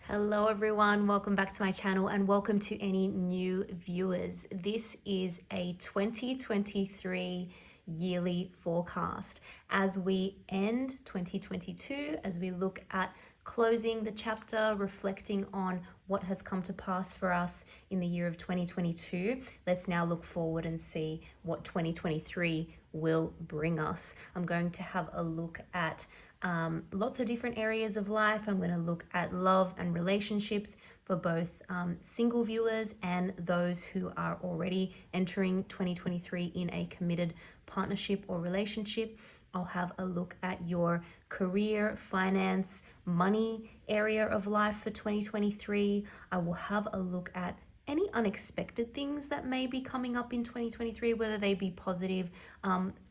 Hello everyone, welcome back to my channel and welcome to any new viewers. This is a 2023 yearly forecast as we end 2022, as we look at closing the chapter, reflecting on what has come to pass for us in the year of 2022. Let's now look forward and see what 2023 will bring us. I'm going to have a look at lots of different areas of life. I'm going to look at love and relationships for both single viewers and those who are already entering 2023 in a committed partnership or relationship. I'll have a look at your career, finance, money area of life for 2023. I will have a look at any unexpected things that may be coming up in 2023, whether they be positive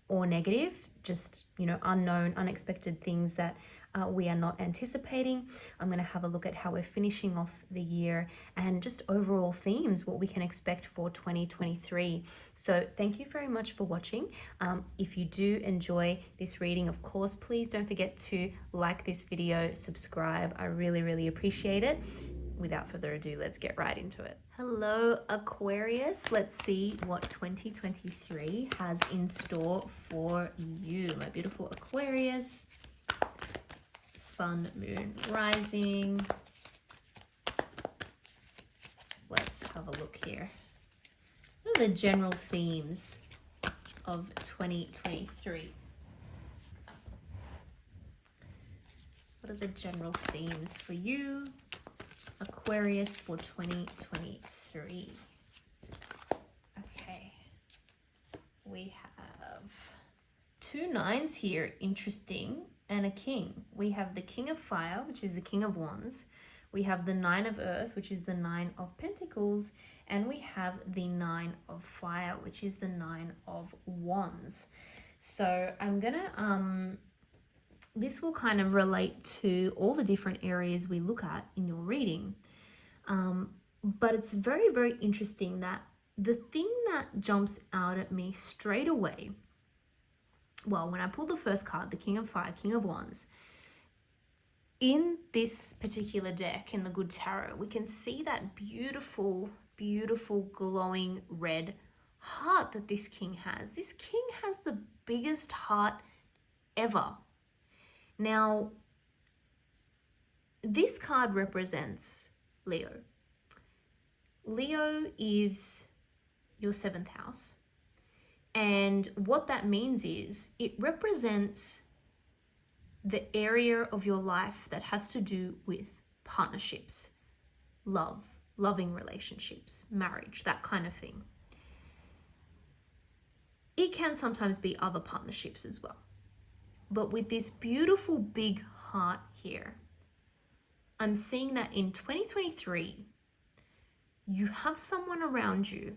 or negative, just, unknown, unexpected things that we are not anticipating. I'm going to have a look at how we're finishing off the year and just overall themes, what we can expect for 2023. So thank you very much for watching. If you do enjoy this reading, of course, please don't forget to like this video, subscribe. I really appreciate it. Without further ado, let's get right into it. Hello, Aquarius. Let's see what 2023 has in store for you, my beautiful Aquarius. Sun, moon, rising. Let's have a look here. What are the general themes of 2023? What are the general themes for you, Aquarius, for 2023? Okay, we have two nines here, interesting, and a king. We have the King of Fire, which is the King of Wands. We have the Nine of Earth, which is the Nine of Pentacles, and we have the Nine of Fire, which is the Nine of Wands. So I'm gonna this will kind of relate to all the different areas we look at in your reading. But it's very interesting that the thing that jumps out at me straight away, well, when I pull the first card, the King of Fire, King of Wands, in this particular deck, in the Good Tarot, we can see that beautiful glowing red heart that this king has. This king has the biggest heart ever. Now, this card represents Leo. Leo is your 7th house. And what that means is it represents the area of your life that has to do with partnerships, loving relationships, marriage, that kind of thing. It can sometimes be other partnerships as well. But with this beautiful big heart here, I'm seeing that in 2023, you have someone around you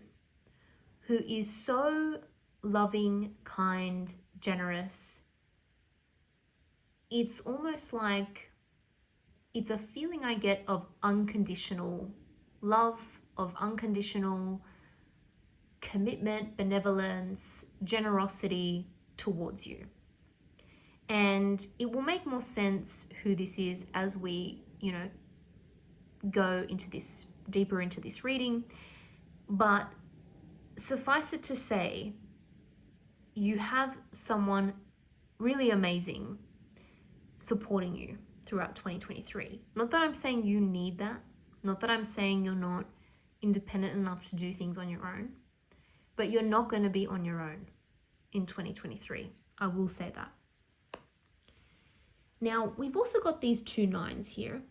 who is so loving, kind, generous. It's almost like it's a feeling I get of unconditional love, of unconditional commitment, benevolence, generosity towards you. And it will make more sense who this is as we, go into this, deeper into this reading. But suffice it to say, you have someone really amazing supporting you throughout 2023. Not that I'm saying you need that. Not that I'm saying you're not independent enough to do things on your own. But you're not going to be on your own in 2023. I will say that. Now, we've also got these two nines here.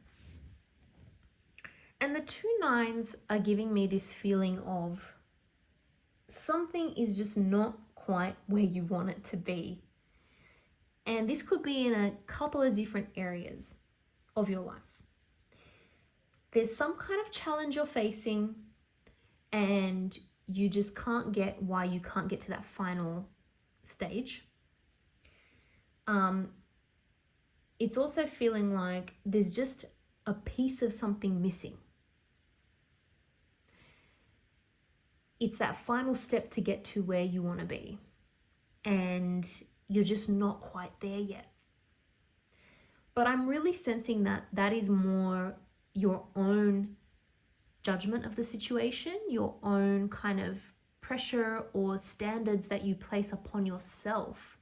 And the two nines are giving me this feeling of something is just not quite where you want it to be. And this could be in a couple of different areas of your life. There's some kind of challenge you're facing and you just can't get why you can't get to that final stage. It's also feeling like there's just a piece of something missing. It's that final step to get to where you want to be. And you're just not quite there yet. But I'm really sensing that that is more your own judgment of the situation, your own kind of pressure or standards that you place upon yourself.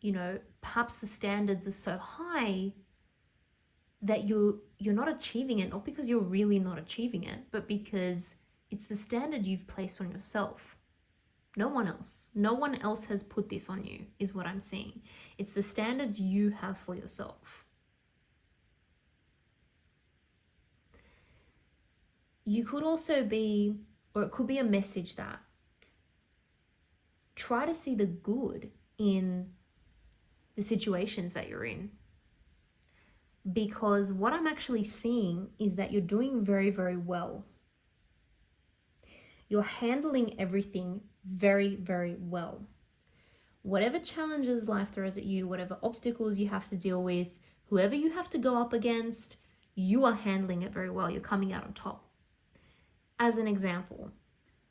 You know, perhaps the standards are so high that you're not achieving it, not because you're really not achieving it, but because it's the standard you've placed on yourself. No one else has put this on you, is what I'm seeing. It's the standards you have for yourself. You could also be, or it could be a message that try to see the good in the situations that you're in. Because what I'm actually seeing is that you're doing very, very well. You're handling everything very, very well. Whatever challenges life throws at you, whatever obstacles you have to deal with, whoever you have to go up against, you are handling it very well. You're coming out on top. As an example,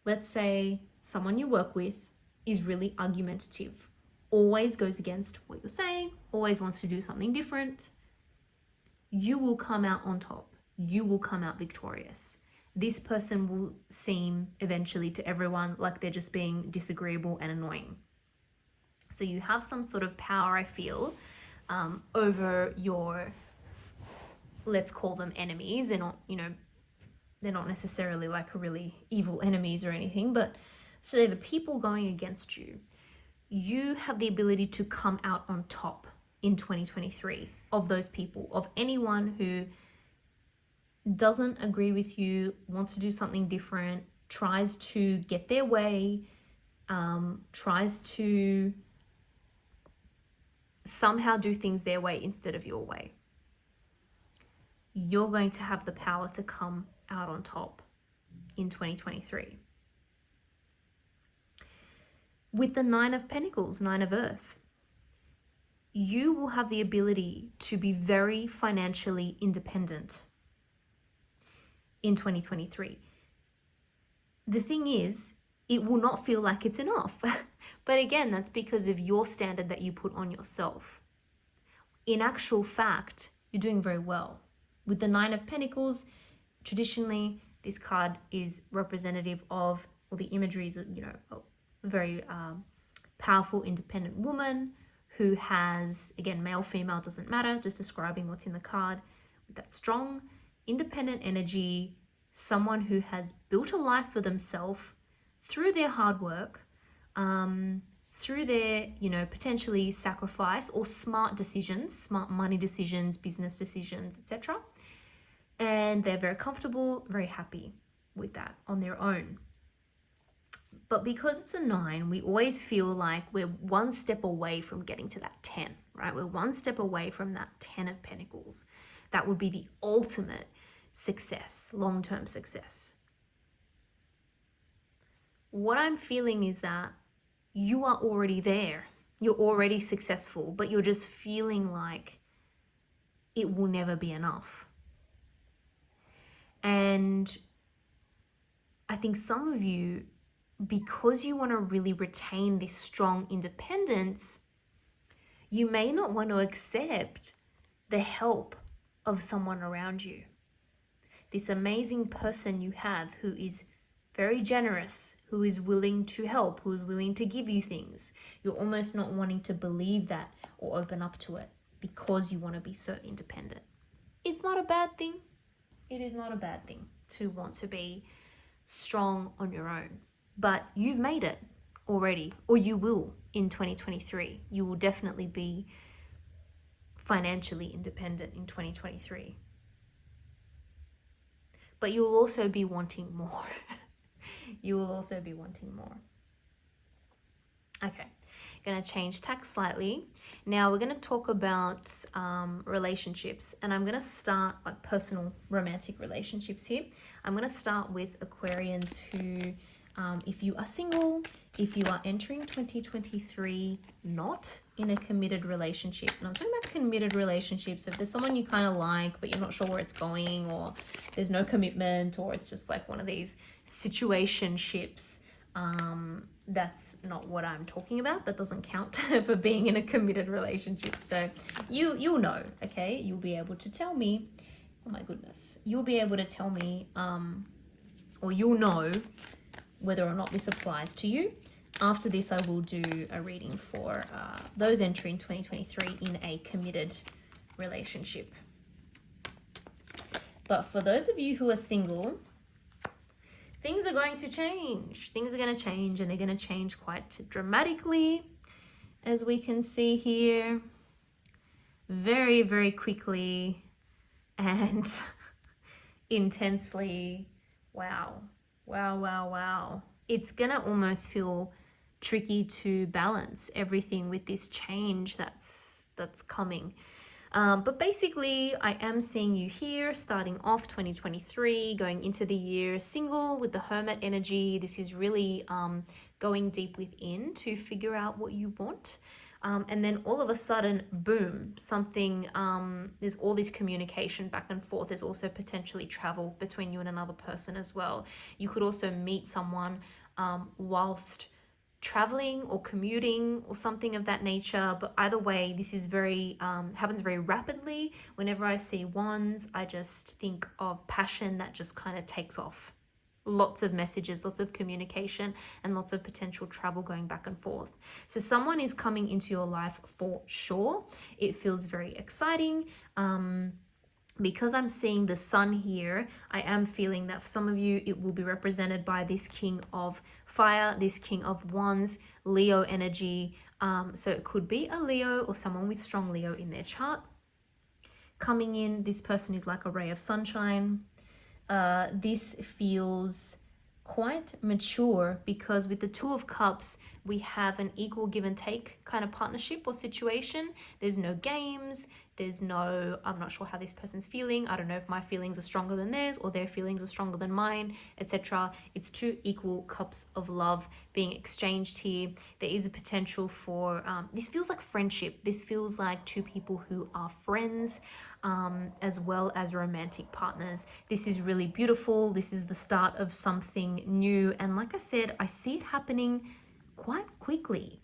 let's say someone you work with is really argumentative, always goes against what you're saying, always wants to do something different. You will come out on top. You will come out victorious. This person will seem eventually to everyone like they're just being disagreeable and annoying. So you have some sort of power, I feel, over your, let's call them enemies. They're not, they're not necessarily like really evil enemies or anything, but so the people going against you, you have the ability to come out on top in 2023 of those people, of anyone who doesn't agree with you, wants to do something different, tries to get their way, tries to somehow do things their way instead of your way. You're going to have the power to come out on top in 2023. With the 9 of Pentacles, 9 of Earth, you will have the ability to be very financially independent in 2023. The thing is, it will not feel like it's enough. But again, that's because of your standard that you put on yourself. In actual fact, you're doing very well. With the 9 of Pentacles, traditionally, this card is representative of, or the imagery is, a very powerful, independent woman who has, again, male, female, doesn't matter, just describing what's in the card, with that strong, independent energy, someone who has built a life for themselves through their hard work, through their, potentially sacrifice or smart decisions, smart money decisions, business decisions, etc. And they're very comfortable, very happy with that on their own. But because it's a 9, we always feel like we're one step away from getting to that 10, right? We're one step away from that 10 of Pentacles. That would be the ultimate success, long-term success. What I'm feeling is that you are already there. You're already successful, but you're just feeling like it will never be enough. And I think some of you, because you want to really retain this strong independence, you may not want to accept the help of someone around you. This amazing person you have who is very generous, who is willing to help, who is willing to give you things. You're almost not wanting to believe that or open up to it because you want to be so independent. It's not a bad thing. It is not a bad thing to want to be strong on your own. But you've made it already, or you will in 2023. You will definitely be financially independent in 2023. But you will also be wanting more. You will also be wanting more. Okay, going to change tack slightly. Now we're going to talk about relationships, and I'm going to start like personal romantic relationships here. I'm going to start with Aquarians who, if you are single, if you are entering 2023 not in a committed relationship, and I'm talking about committed relationships, if there's someone you kind of like but you're not sure where it's going, or there's no commitment, or it's just like one of these situationships, That's not what I'm talking about. That doesn't count for being in a committed relationship. So you'll know, okay? You'll be able to tell me, oh my goodness, you'll be able to tell me, or you'll know whether or not this applies to you. After this, I will do a reading for those entering 2023 in a committed relationship. But for those of you who are single, things are going to change. Things are going to change, and they're going to change quite dramatically, as we can see here. Very, very quickly and intensely. Wow. Wow, wow, wow. It's going to almost feel tricky to balance everything with this change that's coming. But basically, I am seeing you here starting off 2023, going into the year single with the Hermit energy. This is really going deep within to figure out what you want. And then all of a sudden, boom, something, there's all this communication back and forth. There's also potentially travel between you and another person as well. You could also meet someone whilst traveling or commuting or something of that nature. But either way, this is very happens very rapidly. Whenever I see wands, I just think of passion that just kind of takes off. Lots of messages, lots of communication, and lots of potential travel going back and forth. So someone is coming into your life for sure. It feels very exciting. Because I'm seeing the sun here, I am feeling that for some of you, it will be represented by this King of Fire, this King of Wands, Leo energy. So it could be a Leo or someone with strong Leo in their chart. Coming in, this person is like a ray of sunshine. This feels quite mature because with the Two of Cups, we have an equal give and take kind of partnership or situation. There's no games. There's no, I'm not sure how this person's feeling. I don't know if my feelings are stronger than theirs or their feelings are stronger than mine, etc. It's two equal cups of love being exchanged here. There is a potential for, this feels like friendship. This feels like two people who are friends, as well as romantic partners. This is really beautiful. This is the start of something new. And like I said, I see it happening quite quickly.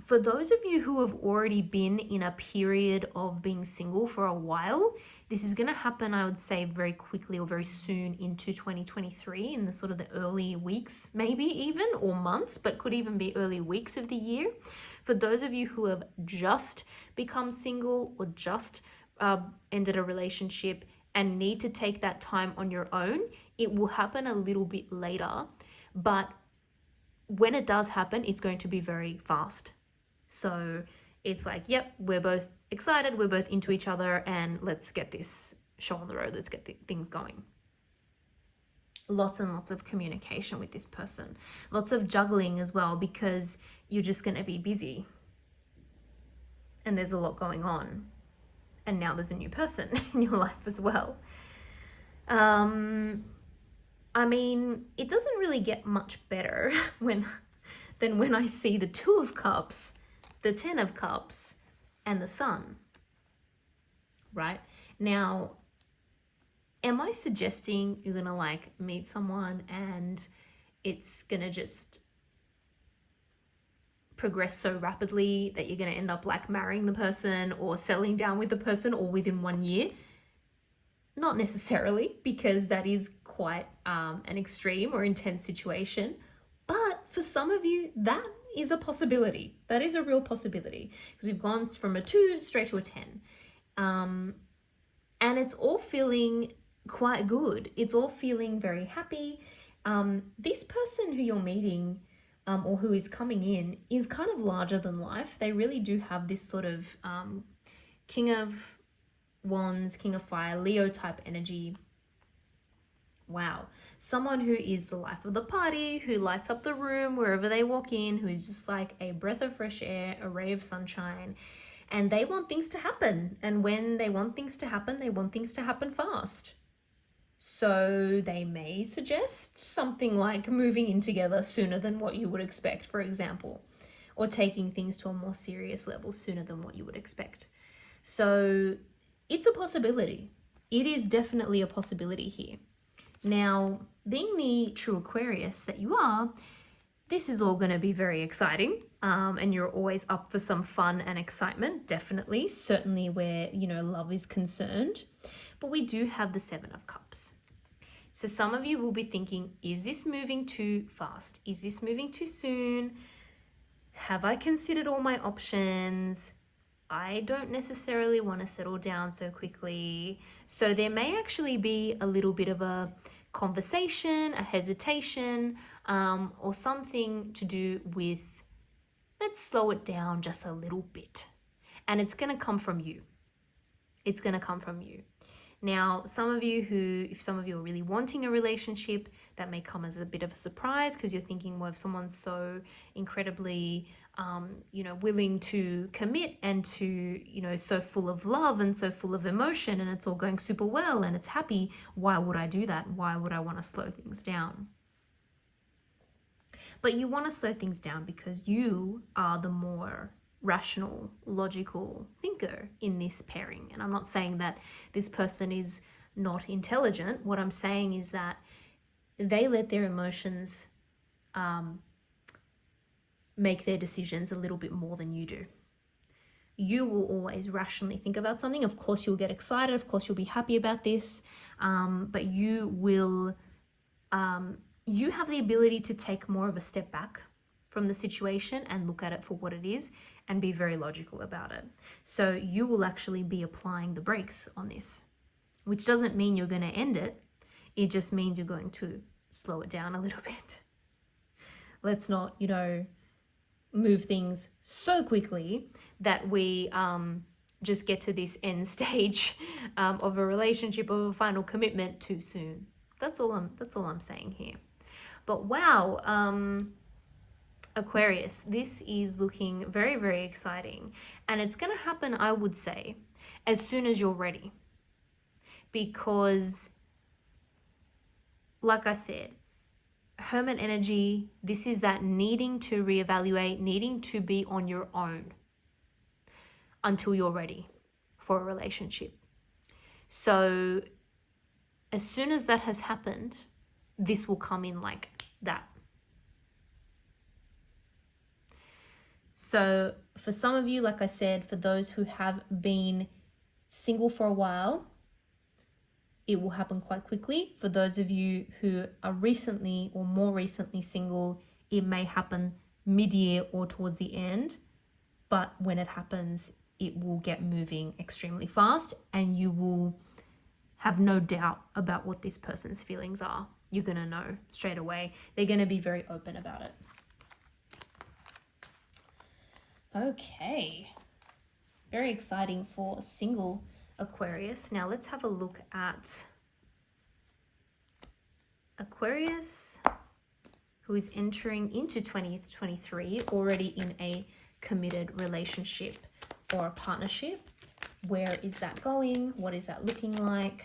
For those of you who have already been in a period of being single for a while, this is going to happen, I would say, very quickly or very soon into 2023, in the sort of the early weeks, maybe even, or months, but could even be early weeks of the year. For those of you who have just become single or just ended a relationship and need to take that time on your own, it will happen a little bit later. But when it does happen, it's going to be very fast. So it's like, yep, we're both excited, we're both into each other, and let's get this show on the road, let's get things going. Lots and lots of communication with this person. Lots of juggling as well, because you're just going to be busy. And there's a lot going on. And now there's a new person in your life as well. I mean, it doesn't really get much better than when I see the Two of Cups, the Ten of Cups, and the Sun, right? Now, am I suggesting you're gonna like meet someone and it's gonna just progress so rapidly that you're gonna end up like marrying the person or settling down with the person all within 1 year? Not necessarily, because that is quite an extreme or intense situation. But for some of you, that is a possibility. That is a real possibility, because we've gone from a 2 straight to a 10. And it's all feeling quite good. It's all feeling very happy. This person who you're meeting or who is coming in is kind of larger than life. They really do have this sort of King of Wands, King of Fire, Leo type energy. Wow. Someone who is the life of the party, who lights up the room wherever they walk in, who is just like a breath of fresh air, a ray of sunshine. And they want things to happen. And when they want things to happen, they want things to happen fast. So they may suggest something like moving in together sooner than what you would expect, for example, or taking things to a more serious level sooner than what you would expect. So it's a possibility. It is definitely a possibility here. Now, being the true Aquarius that you are, this is all going to be very exciting. And you're always up for some fun and excitement, definitely, certainly where, you know, love is concerned. But we do have the Seven of Cups. So some of you will be thinking, is this moving too fast? Is this moving too soon? Have I considered all my options? I don't necessarily want to settle down so quickly. So there may actually be a little bit of a conversation, a hesitation, or something to do with, let's slow it down just a little bit. And it's going to come from you. It's going to come from you. Now, if some of you are really wanting a relationship, that may come as a bit of a surprise because you're thinking, well, if someone's so incredibly, willing to commit and to, so full of love and so full of emotion and it's all going super well and it's happy, why would I do that? Why would I want to slow things down? But you want to slow things down because you are the more rational, logical thinker in this pairing. And I'm not saying that this person is not intelligent. What I'm saying is that they let their emotions make their decisions a little bit more than you do. You will always rationally think about something. Of course, you'll get excited. Of course, you'll be happy about this. But you will, you have the ability to take more of a step back from the situation and look at it for what it is and be very logical about it. So you will actually be applying the brakes on this, which doesn't mean you're going to end it. It just means you're going to slow it down a little bit. Let's not, move things so quickly that we just get to this end stage of a relationship, of a final commitment too soon. That's all I'm saying here. But wow, Aquarius, this is looking very, very exciting. And it's going to happen, I would say, as soon as you're ready. Because, like I said, Hermit energy, this is that needing to reevaluate, needing to be on your own until you're ready for a relationship. So as soon as that has happened, this will come in like that. So for some of you, like I said, for those who have been single for a while, it will happen quite quickly. For those of you who are recently or more recently single, it may happen mid-year or towards the end. But when it happens, it will get moving extremely fast and you will have no doubt about what this person's feelings are. You're going to know straight away. They're going to be very open about it. Okay. Very exciting for single Aquarius. Now let's have a look at Aquarius, who is entering into 2023 already in a committed relationship or a partnership. Where is that going? What is that looking like?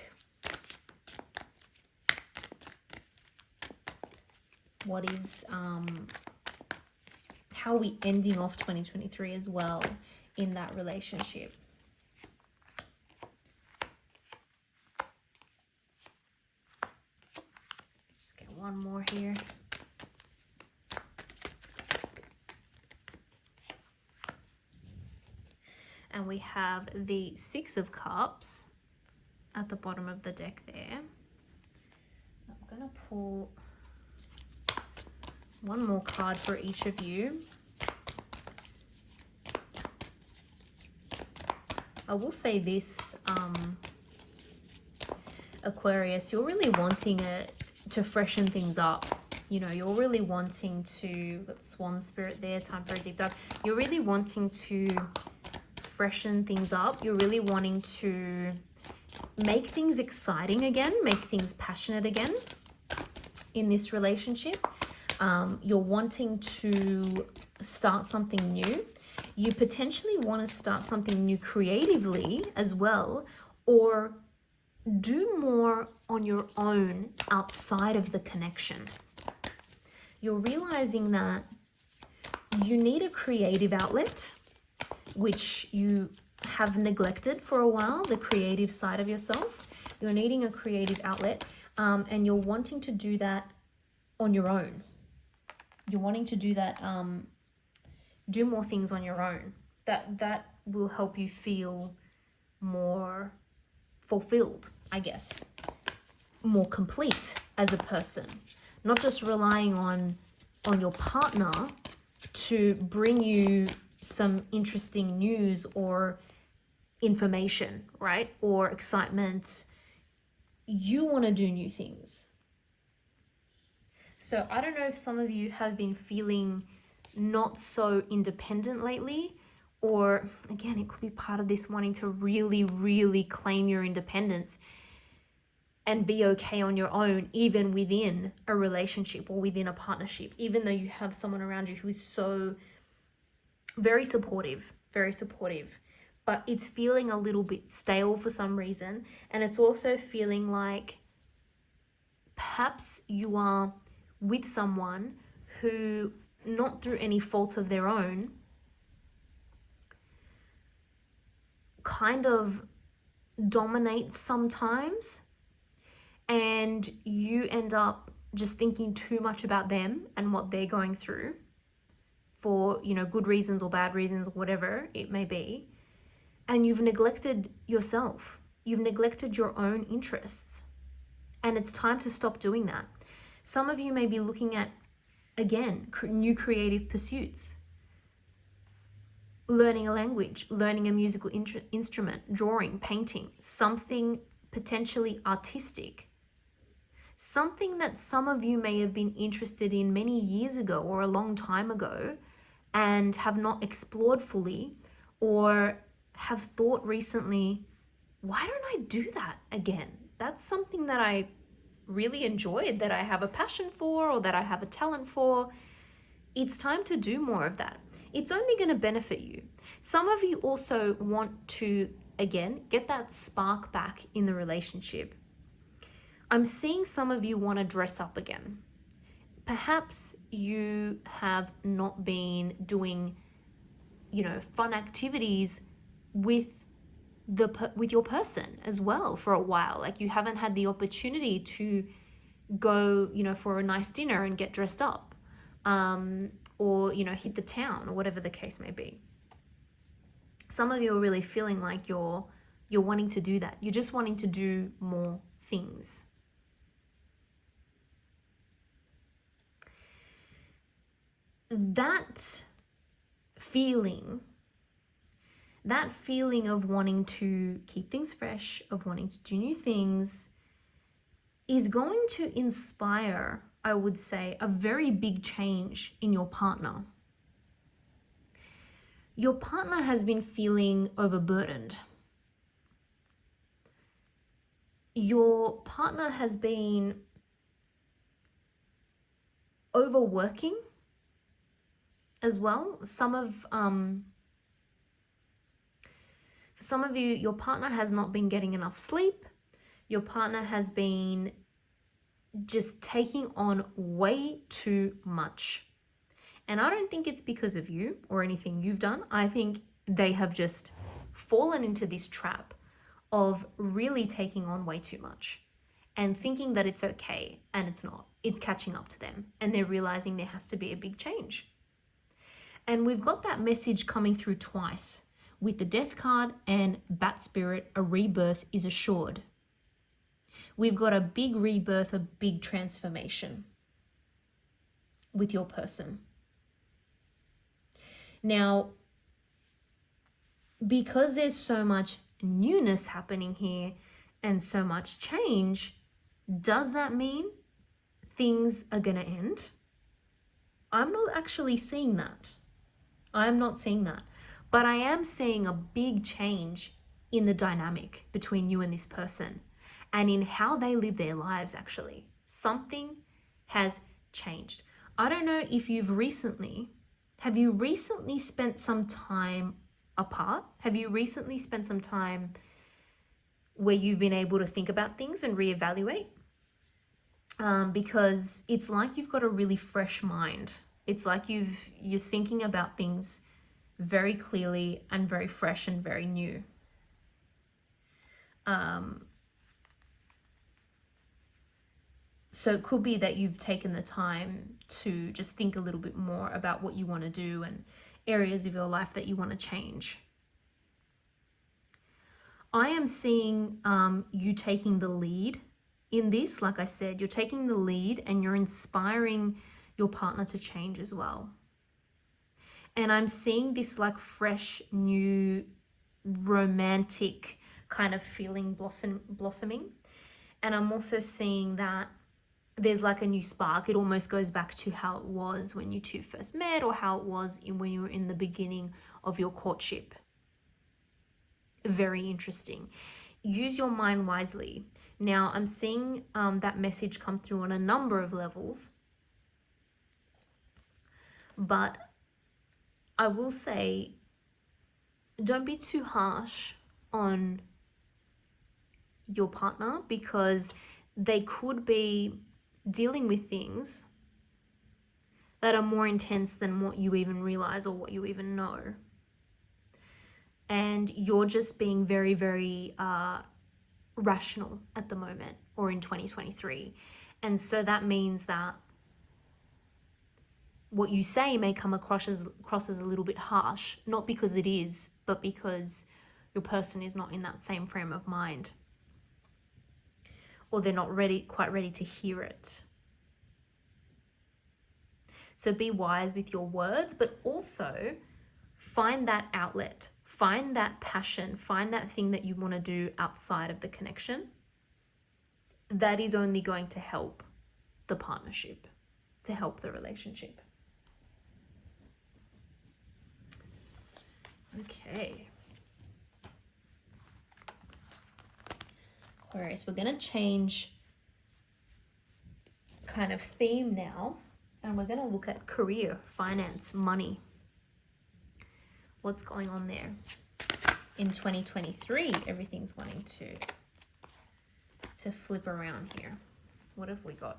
What is how are we ending off 2023 as well in that relationship? Just get one more here. And we have the Six of Cups at the bottom of the deck there. I'm going to pull one more card for each of you. I will say this, Aquarius, you're really wanting it to freshen things up. You know, you're really wanting to, got Swan Spirit there, time for a deep dive. You're really wanting to freshen things up. You're really wanting to make things exciting again, make things passionate again in this relationship. You're wanting to start something new. You potentially want to start something new creatively as well, or do more on your own outside of the connection. You're realizing that you need a creative outlet, which you have neglected for a while, the creative side of yourself. You're needing a creative outlet. And you're wanting to do that on your own. You're wanting to do that, do more things on your own. That will help you feel more fulfilled, I guess, more complete as a person, not just relying on your partner to bring you some interesting news or information, right? Or excitement. You want to do new things. So I don't know if some of you have been feeling not so independent lately, or again, it could be part of this wanting to really, really claim your independence and be okay on your own, even within a relationship or within a partnership, even though you have someone around you who is so very supportive, but it's feeling a little bit stale for some reason. And it's also feeling like perhaps you are with someone who, not through any fault of their own, kind of dominates sometimes, and you end up just thinking too much about them and what they're going through for, good reasons or bad reasons or whatever it may be. And you've neglected yourself. You've neglected your own interests. And it's time to stop doing that. Some of you may be looking at, again, new creative pursuits. Learning a language, learning a musical instrument, drawing, painting, something potentially artistic. Something that some of you may have been interested in many years ago or a long time ago and have not explored fully, or have thought recently, why don't I do that again? That's something that I really enjoyed, that I have a passion for, or that I have a talent for. It's time to do more of that. It's only going to benefit you. Some of you also want to, again, get that spark back in the relationship. I'm seeing some of you want to dress up again. Perhaps you have not been doing, fun activities with your person as well for a while. Like, you haven't had the opportunity to go, for a nice dinner and get dressed up, or, hit the town, or whatever the case may be. Some of you are really feeling like you're wanting to do that. You're just wanting to do more things. That feeling of wanting to keep things fresh, of wanting to do new things, is going to inspire, I would say, a very big change in your partner. Your partner has been feeling overburdened. Your partner has been overworking as well. For some of you, your partner has not been getting enough sleep. Your partner has been just taking on way too much. And I don't think it's because of you or anything you've done. I think they have just fallen into this trap of really taking on way too much and thinking that it's okay, and it's not. It's catching up to them, and they're realizing there has to be a big change. And we've got that message coming through twice with the Death card and Bat Spirit. A rebirth is assured. We've got a big rebirth, a big transformation with your person. Now, because there's so much newness happening here and so much change, does that mean things are going to end? I'm not actually seeing that. I'm not seeing that. But I am seeing a big change in the dynamic between you and this person, and in how they live their lives, actually. Something has changed. I don't know if have you recently spent some time apart? Have you recently spent some time where you've been able to think about things and reevaluate? Because it's like you've got a really fresh mind. It's like you're thinking about things very clearly and very fresh and very new. So it could be that you've taken the time to just think a little bit more about what you want to do and areas of your life that you want to change. I am seeing you taking the lead in this. Like I said, you're taking the lead and you're inspiring your partner to change as well. And I'm seeing this like fresh, new, romantic kind of feeling blossoming. And I'm also seeing that there's like a new spark. It almost goes back to how it was when you two first met, or how it was when you were in the beginning of your courtship. Very interesting. Use your mind wisely. Now, I'm seeing that message come through on a number of levels. But I will say, don't be too harsh on your partner, because they could be dealing with things that are more intense than what you even realize or what you even know. And you're just being very, very rational at the moment, or in 2023. And so that means that what you say may come across as a little bit harsh, not because it is, but because your person is not in that same frame of mind, or they're not quite ready to hear it. So be wise with your words, but also find that outlet, find that passion, find that thing that you want to do outside of the connection. That is only going to help the partnership, to help the relationship. Okay. Aquarius, we're going to change kind of theme now, and we're going to look at career, finance, money. What's going on there? In 2023, everything's wanting to flip around here. What have we got?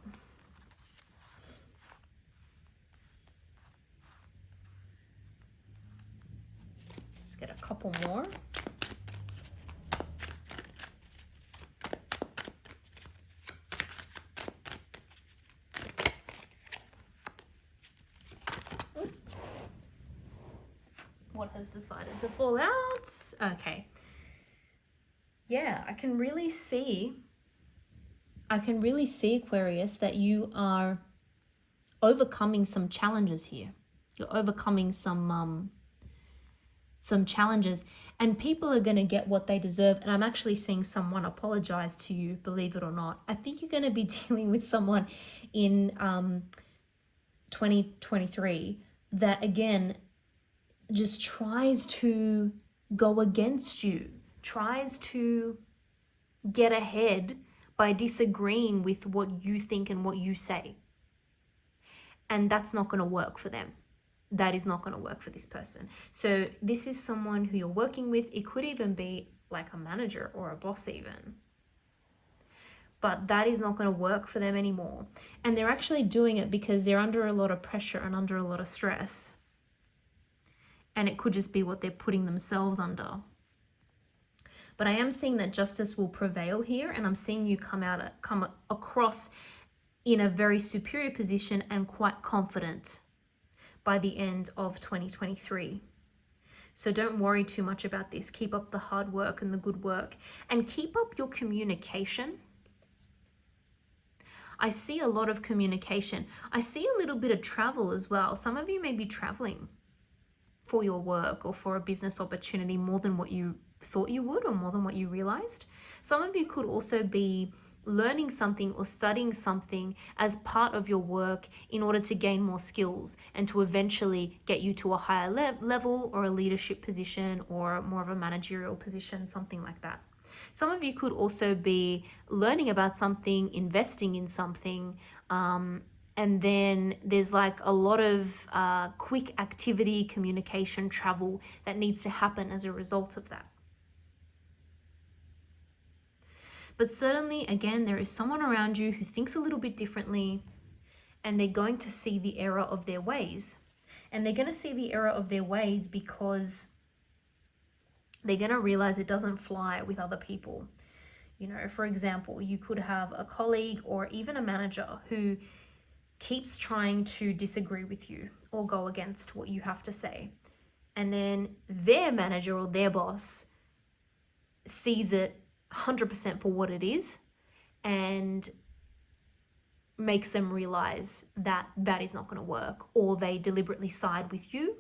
Let's get a couple more. What has decided to fall out? Okay. Yeah, I can really see, Aquarius, that you are overcoming some challenges here. You're overcoming some challenges, and people are going to get what they deserve. And I'm actually seeing someone apologize to you, believe it or not. I think you're going to be dealing with someone in 2023 that, again, just tries to go against you, tries to get ahead by disagreeing with what you think and what you say. And that's not going to work for them. That is not going to work for this person. So this is someone who you're working with. It could even be like a manager or a boss even. But that is not going to work for them anymore. And they're actually doing it because they're under a lot of pressure and under a lot of stress. And it could just be what they're putting themselves under. But I am seeing that justice will prevail here, and I'm seeing you come across in a very superior position and quite confident by the end of 2023. So don't worry too much about this. Keep up the hard work and the good work, and keep up your communication. I see a lot of communication. I see a little bit of travel as well. Some of you may be traveling for your work or for a business opportunity more than what you thought you would, or more than what you realized. Some of you could also be learning something or studying something as part of your work in order to gain more skills and to eventually get you to a higher level, or a leadership position, or more of a managerial position, something like that. Some of you could also be learning about something, investing in something, and then there's like a lot of quick activity, communication, travel that needs to happen as a result of that. But certainly, again, there is someone around you who thinks a little bit differently, and they're going to see the error of their ways. And they're going to see the error of their ways because they're going to realize it doesn't fly with other people. You know, for example, you could have a colleague or even a manager who keeps trying to disagree with you or go against what you have to say. And then their manager or their boss sees it 100% for what it is and makes them realize that that is not going to work, or they deliberately side with you,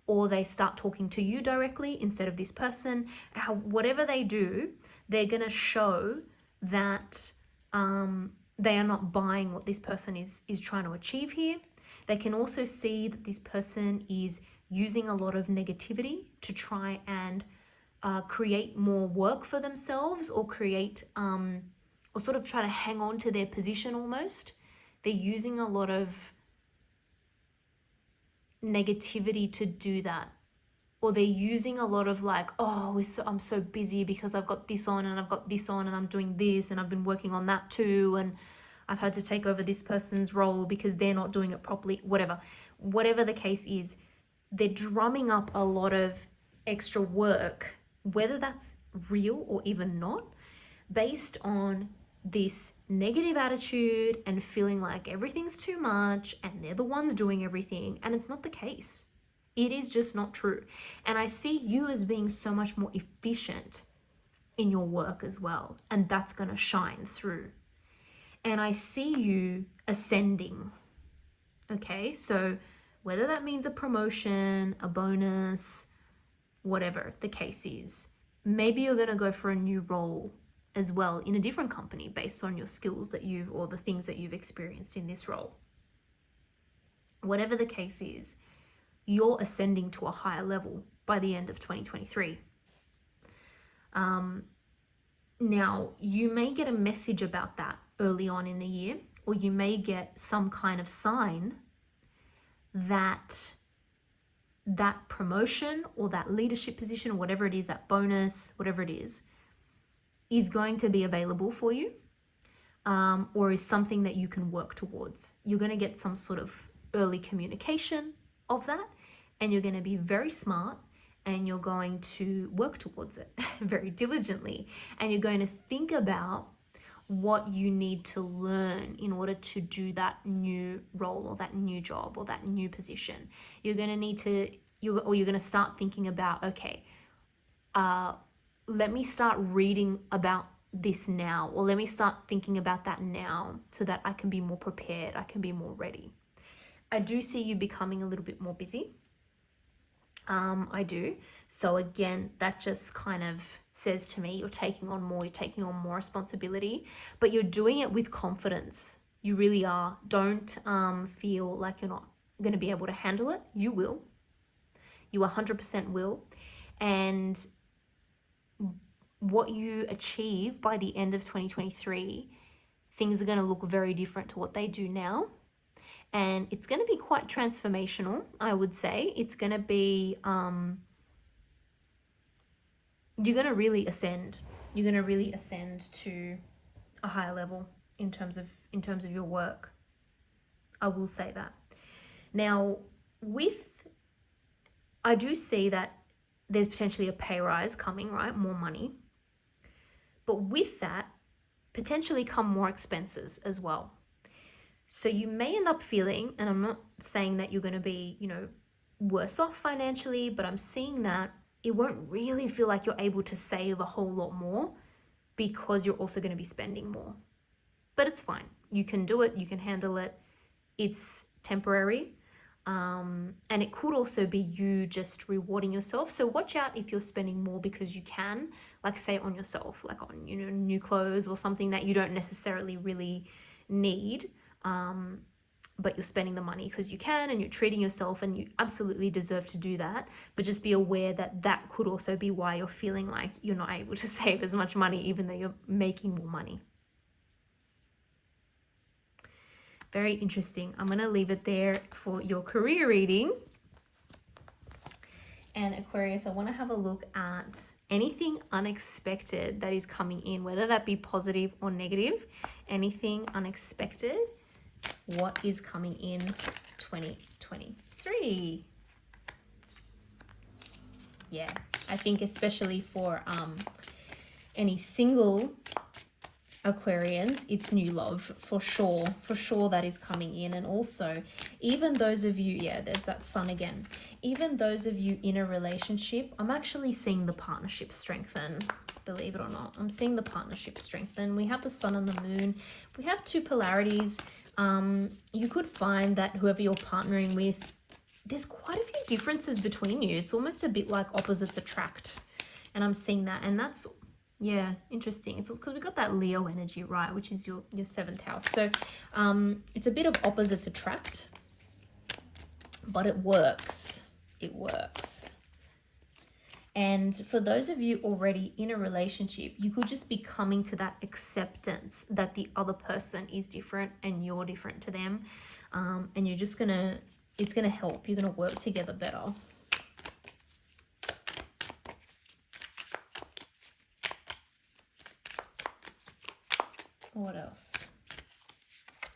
or they start talking to you directly instead of this person. Whatever they do, they're going to show that they are not buying what this person is trying to achieve here. They can also see that this person is using a lot of negativity to try and create more work for themselves, or create or sort of try to hang on to their position almost. They're using a lot of negativity to do that. Or they're using a lot of like, oh, I'm so busy because I've got this on and I've got this on and I'm doing this and I've been working on that too, and I've had to take over this person's role because they're not doing it properly, whatever the case is. They're drumming up a lot of extra work, whether that's real or even not, based on this negative attitude and feeling like everything's too much and they're the ones doing everything. And it's not the case. It is just not true. And I see you as being so much more efficient in your work as well. And that's going to shine through. And I see you ascending. Okay, so whether that means a promotion, a bonus, whatever the case is, maybe you're going to go for a new role as well in a different company based on your skills that or the things that you've experienced in this role. Whatever the case is, you're ascending to a higher level by the end of 2023. Now, you may get a message about that early on in the year, or you may get some kind of sign that that promotion or that leadership position or whatever it is, that bonus, whatever it is going to be available for you, or is something that you can work towards. You're going to get some sort of early communication of that, and you're going to be very smart, and you're going to work towards it very diligently, and you're going to think about what you need to learn in order to do that new role or that new job or that new position. You're going to need to, you're going to start thinking about, okay, let me start reading about this now, or let me start thinking about that now so that I can be more prepared, I can be more ready. I do see you becoming a little bit more busy. I do. So again, that just kind of says to me, you're taking on more responsibility, but you're doing it with confidence. You really are. Don't feel like you're not going to be able to handle it. You will. You 100% will. And what you achieve by the end of 2023, things are going to look very different to what they do now. And it's going to be quite transformational, I would say. It's going to be, you're going to really ascend. You're going to really ascend to a higher level in terms of your work. I will say that. Now, I do see that there's potentially a pay rise coming, right? More money. But with that, potentially come more expenses as well. So you may end up feeling, and I'm not saying that you're going to be, worse off financially, but I'm seeing that it won't really feel like you're able to save a whole lot more because you're also going to be spending more. But it's fine. You can do it. You can handle it. It's temporary. And it could also be you just rewarding yourself. So watch out if you're spending more because you can, like say on yourself, like on, new clothes or something that you don't necessarily really need. But you're spending the money because you can, and you're treating yourself, and you absolutely deserve to do that. But just be aware that that could also be why you're feeling like you're not able to save as much money, even though you're making more money. Very interesting. I'm going to leave it there for your career reading. And Aquarius, I want to have a look at anything unexpected that is coming in, whether that be positive or negative. Anything unexpected. What is coming in 2023? Yeah, I think especially for any single Aquarians, it's new love for sure that is coming in. And also, even those of you, yeah, there's that sun again, even those of you in a relationship, I'm actually seeing the partnership strengthen, believe it or not. I'm seeing the partnership strengthen. We have the sun and the moon. We have two polarities. You could find that whoever you're partnering with, there's quite a few differences between you. It's almost a bit like opposites attract, and I'm seeing that. And that's, yeah, interesting. It's because we got that Leo energy, right, which is your seventh house. So it's a bit of opposites attract, but it works. It works. And for those of you already in a relationship, you could just be coming to that acceptance that the other person is different and you're different to them. And you're just gonna, it's gonna help. You're gonna work together better. What else?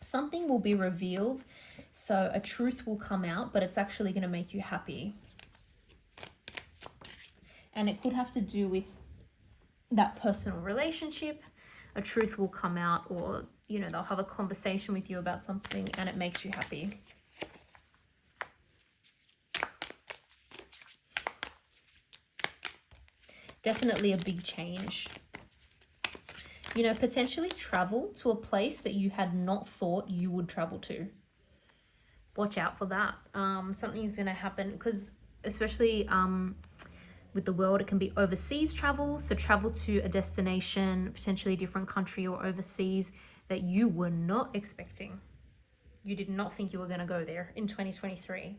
Something will be revealed. So a truth will come out, but it's actually going to make you happy. And it could have to do with that personal relationship. A truth will come out, or, you know, they'll have a conversation with you about something and it makes you happy. Definitely a big change. You know, potentially travel to a place that you had not thought you would travel to. Watch out for that. Something's going to happen, because especially with the world, it can be overseas travel. So travel to a destination, potentially a different country or overseas, that you were not expecting. You did not think you were going to go there in 2023.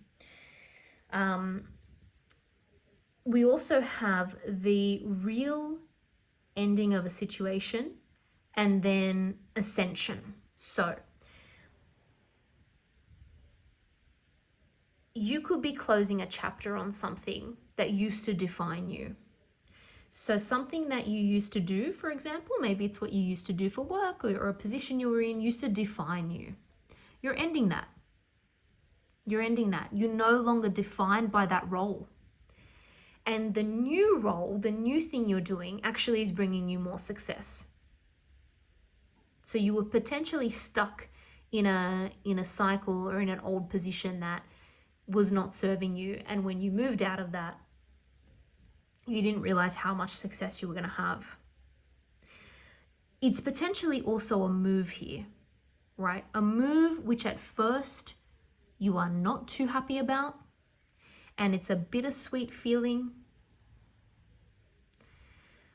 We also have the real ending of a situation and then ascension. So you could be closing a chapter on something that used to define you. So something that you used to do, for example, maybe it's what you used to do for work, or a position you were in used to define you. You're ending that. You're ending that. You're no longer defined by that role. And the new role, the new thing you're doing, actually is bringing you more success. So you were potentially stuck in a cycle or in an old position that was not serving you. And when you moved out of that, you didn't realize how much success you were going to have. It's potentially also a move here, right? A move which at first you are not too happy about, and it's a bittersweet feeling,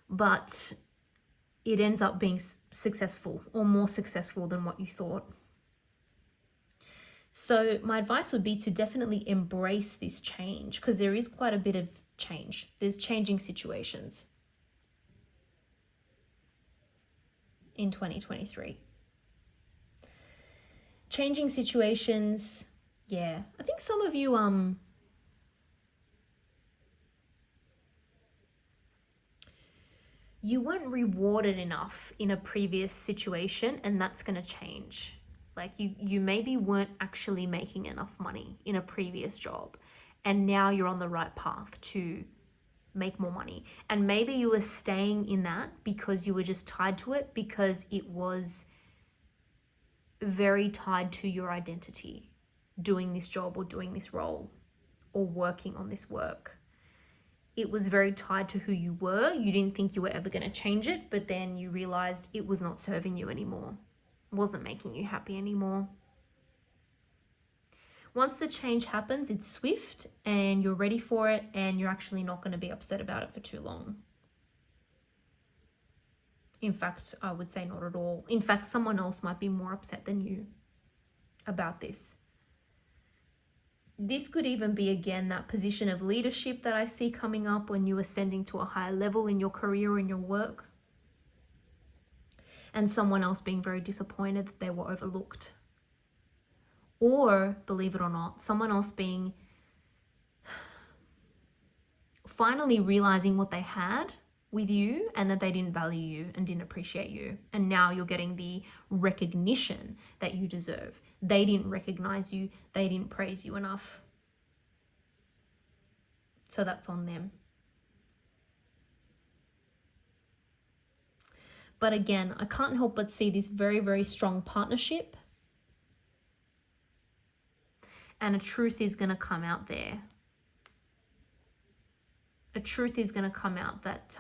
but it ends up being successful, or more successful than what you thought. So my advice would be to definitely embrace this change, because there is quite a bit of change. There's changing situations in 2023. Changing situations, yeah. I think some of you, you weren't rewarded enough in a previous situation, and that's going to change. Like you maybe weren't actually making enough money in a previous job, and now you're on the right path to make more money. And maybe you were staying in that because you were just tied to it, because it was very tied to your identity, doing this job or doing this role or working on this work. It was very tied to who you were. You didn't think you were ever going to change it, but then you realized it was not serving you anymore. It wasn't making you happy anymore. Once the change happens, it's swift and you're ready for it, and you're actually not going to be upset about it for too long. In fact, I would say not at all. In fact, someone else might be more upset than you about this. This could even be, again, that position of leadership that I see coming up when you're ascending to a higher level in your career or in your work, and someone else being very disappointed that they were overlooked. Or, believe it or not, someone else being finally realizing what they had with you and that they didn't value you and didn't appreciate you. And now you're getting the recognition that you deserve. They didn't recognize you. They didn't praise you enough. So that's on them. But again, I can't help but see this very, very strong partnership. And a truth is going to come out there. A truth is going to come out that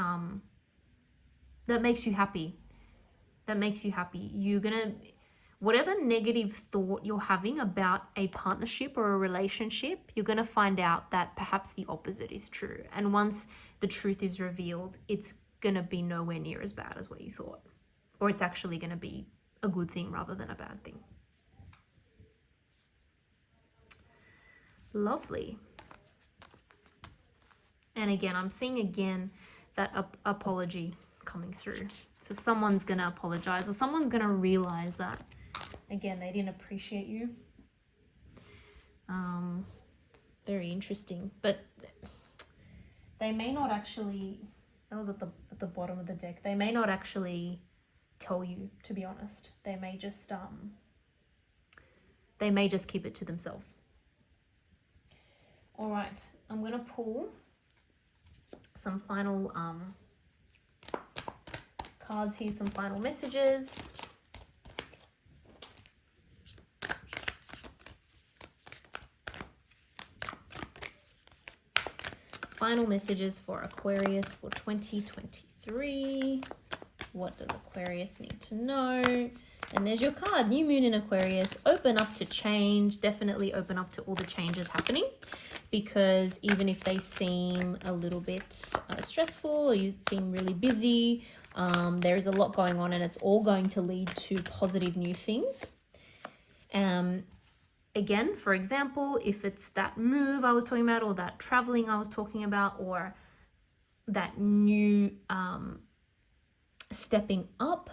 that makes you happy. That makes you happy. You're going to, whatever negative thought you're having about a partnership or a relationship, you're going to find out that perhaps the opposite is true. And once the truth is revealed, it's going to be nowhere near as bad as what you thought. Or it's actually going to be a good thing rather than a bad thing. Lovely. And again, I'm seeing again that apology coming through. So someone's going to apologize, or someone's going to realize that, again, they didn't appreciate you. Very interesting. But they may not actually, that was at the bottom of the deck, they may not actually tell you, to be honest. They may just keep it to themselves. All right, I'm going to pull some final cards here, some final messages. Final messages for Aquarius for 2023. What does Aquarius need to know? And there's your card, new moon in Aquarius. Open up to change. Definitely open up to all the changes happening, because even if they seem a little bit stressful, or you seem really busy, there is a lot going on, and it's all going to lead to positive new things. Again, for example, if it's that move I was talking about, or that traveling I was talking about, or that new stepping up,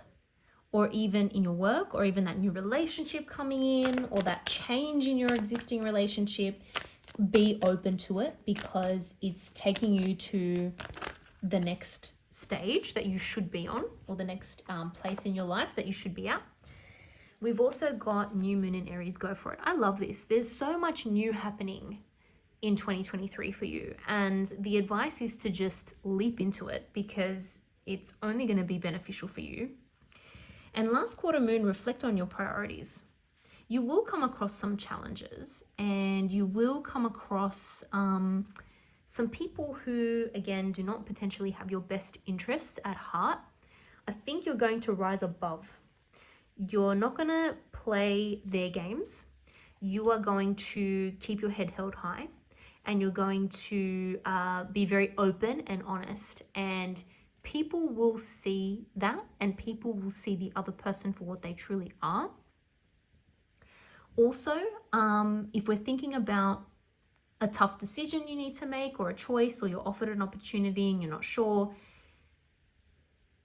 or even in your work, or even that new relationship coming in, or that change in your existing relationship, be open to it, because it's taking you to the next stage that you should be on, or the next place in your life that you should be at. We've also got new moon in Aries. Go for it. I love this. There's so much new happening in 2023 for you, and the advice is to just leap into it, because it's only going to be beneficial for you. And last quarter moon, reflect on your priorities. You will come across some challenges, and you will come across some people who, again, do not potentially have your best interests at heart. I think you're going to rise above. You're not going to play their games. You are going to keep your head held high, and you're going to be very open and honest, and people will see that, and people will see the other person for what they truly are. Also, if we're thinking about a tough decision you need to make, or a choice, or you're offered an opportunity and you're not sure,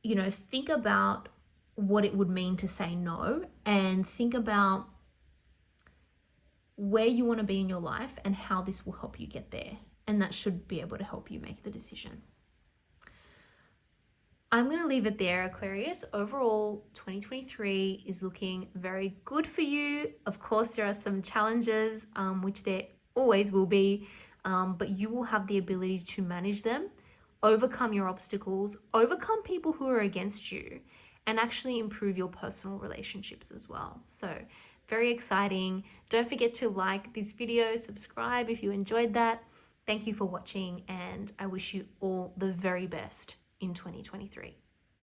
think about what it would mean to say no, and think about where you want to be in your life and how this will help you get there. And that should be able to help you make the decision. I'm going to leave it there, Aquarius. Overall, 2023 is looking very good for you. Of course, there are some challenges, which there always will be, but you will have the ability to manage them, overcome your obstacles, overcome people who are against you, and actually improve your personal relationships as well. So very exciting. Don't forget to like this video, subscribe if you enjoyed that. Thank you for watching, and I wish you all the very best in 2023.